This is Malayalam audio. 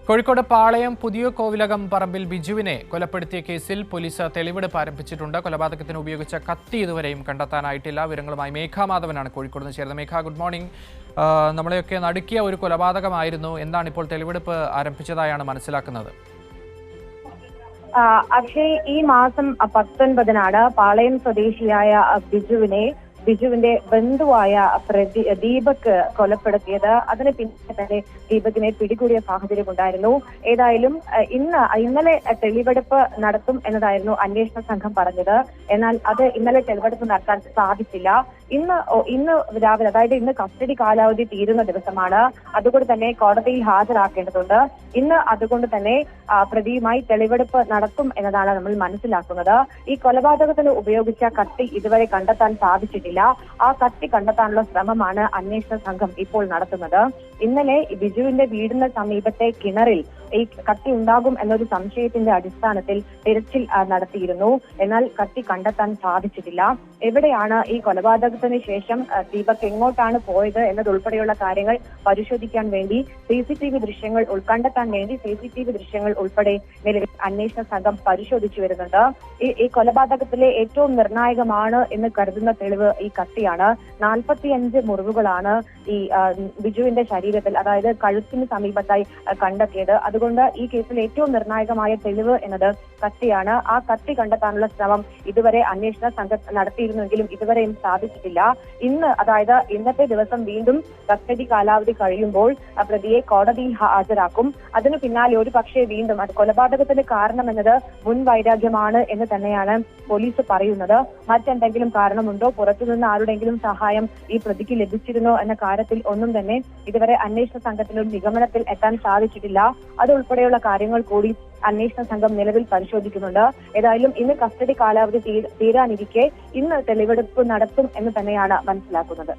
കോഴിക്കോട് പാളയം പുതിയ കോവിലകം പറമ്പിൽ ബിജുവിനെ കൊലപ്പെടുത്തിയ കേസിൽ പോലീസ് തെളിവെടുപ്പ് ആരംഭിച്ചിട്ടുണ്ട്. കൊലപാതകത്തിന് ഉപയോഗിച്ച കത്തി ഇതുവരെയും കണ്ടെത്താനായിട്ടില്ല. വിവരങ്ങളുമായി മേഘ മാധവനാണ് കോഴിക്കോട് നിന്ന് ചേർന്നത്. മേഘ, ഗുഡ് മോർണിംഗ്. നമ്മളെയൊക്കെ നടുക്കിയ ഒരു കൊലപാതകമായിരുന്നു. എന്താണ് ഇപ്പോൾ തെളിവെടുപ്പ് ആരംഭിച്ചതായാണ് മനസ്സിലാക്കുന്നത്? അക്ഷയ്, ഈ മാസം 19-നാണ് പാളയം സ്വദേശിയായ ബിജുവിന്റെ ബന്ധുവായ ദീപക് കൊലപ്പെടുത്തിയത്. അതിന് പിന്നാലെ തന്നെ ദീപകിനെ പിടികൂടിയ സാഹചര്യം ഉണ്ടായിരുന്നു. ഏതായാലും ഇന്നലെ തെളിവെടുപ്പ് നടത്തും എന്നതായിരുന്നു അന്വേഷണ സംഘം പറഞ്ഞത്. എന്നാൽ അത് ഇന്നലെ തെളിവെടുപ്പ് നടത്താൻ സാധിച്ചില്ല. ഇന്ന് രാവിലെ, അതായത് ഇന്ന് കസ്റ്റഡി കാലാവധി തീരുന്ന ദിവസമാണ്. അതുകൊണ്ട് തന്നെ കോടതിയിൽ ഹാജരാക്കേണ്ടതുണ്ട്. ഇന്ന് അതുകൊണ്ട് തന്നെ പ്രതിയുമായി തെളിവെടുപ്പ് നടത്തും എന്നതാണ് നമ്മൾ മനസ്സിലാക്കുന്നത്. ഈ കൊലപാതകത്തിന് ഉപയോഗിച്ച കത്തി ഇതുവരെ കണ്ടെത്താൻ സാധിച്ചിട്ടില്ല. ആ കത്തി കണ്ടെത്താനുള്ള ശ്രമമാണ് അന്വേഷണ സംഘം ഇപ്പോൾ നടത്തുന്നത്. ഇന്നലെ ബിജുവിന്റെ വീടിന് സമീപത്തെ കിണറിൽ ഈ കത്തി ഉണ്ടാകും എന്നൊരു സംശയത്തിന്റെ അടിസ്ഥാനത്തിൽ തിരച്ചിൽ നടത്തിയിരുന്നു. എന്നാൽ കത്തി കണ്ടെത്താൻ സാധിച്ചിട്ടില്ല. എവിടെയാണ് ഈ കൊലപാതകത്തിന് ശേഷം ദീപക് എങ്ങോട്ടാണ് പോയത് എന്നതുൾപ്പെടെയുള്ള കാര്യങ്ങൾ പരിശോധിക്കാൻ വേണ്ടി CCTV ദൃശ്യങ്ങൾ കണ്ടെത്താൻ വേണ്ടി CCTV ദൃശ്യങ്ങൾ ഉൾപ്പെടെ നിലവിൽ അന്വേഷണ സംഘം പരിശോധിച്ചു വരുന്നുണ്ട്. ഈ കൊലപാതകത്തിലെ ഏറ്റവും നിർണായകമാണ് എന്ന് കരുതുന്ന തെളിവ് ഈ കത്തിയാണ്. 45 മുറിവുകളാണ് ഈ ബിജുവിന്റെ ശരീരത്തിൽ, അതായത് കഴുത്തിന് സമീപത്തായി കണ്ടെത്തിയത്. അതുകൊണ്ട് ഈ കേസിൽ ഏറ്റവും നിർണായകമായ തെളിവ് എന്നത് കത്തിയാണ്. ആ കത്തി കണ്ടെത്താനുള്ള ശ്രമം ഇതുവരെ അന്വേഷണ സംഘം നടത്തിയിരുന്നെങ്കിലും ഇതുവരെയും സാധിച്ചിട്ടില്ല. അതായത് ഇന്നത്തെ ദിവസം വീണ്ടും കസ്റ്റഡി കാലാവധി കഴിയുമ്പോൾ പ്രതിയെ കോടതിയിൽ ഹാജരാക്കും. അതിനു പിന്നാലെ ഒരു പക്ഷേ വീണ്ടും അത് കൊലപാതകത്തിന് കാരണമെന്നത് മുൻ വൈരാഗ്യമാണ് എന്ന് തന്നെയാണ് പോലീസ് പറയുന്നത്. മറ്റെന്തെങ്കിലും കാരണമുണ്ടോ, പുറത്തുനിന്ന് ആരുടെങ്കിലും സഹായം ഈ പ്രതിക്ക് ലഭിച്ചിരുന്നോ എന്ന കാര്യത്തിൽ ഒന്നും തന്നെ ഇതുവരെ അന്വേഷണ സംഘത്തിന് ഒരു നിഗമനത്തിൽ എത്താൻ സാധിച്ചിട്ടില്ല. അതുൾപ്പെടെയുള്ള കാര്യങ്ങൾ കൂടി അന്വേഷണ സംഘം നിലവിൽ പരിശോധിക്കുന്നുണ്ട്. ഏതായാലും ഇന്ന് കസ്റ്റഡി കാലാവധി തീരാനിരിക്കെ ഇന്ന് തെളിവെടുപ്പ് നടത്തും എന്ന് തന്നെയാണ് മനസ്സിലാക്കുന്നത്.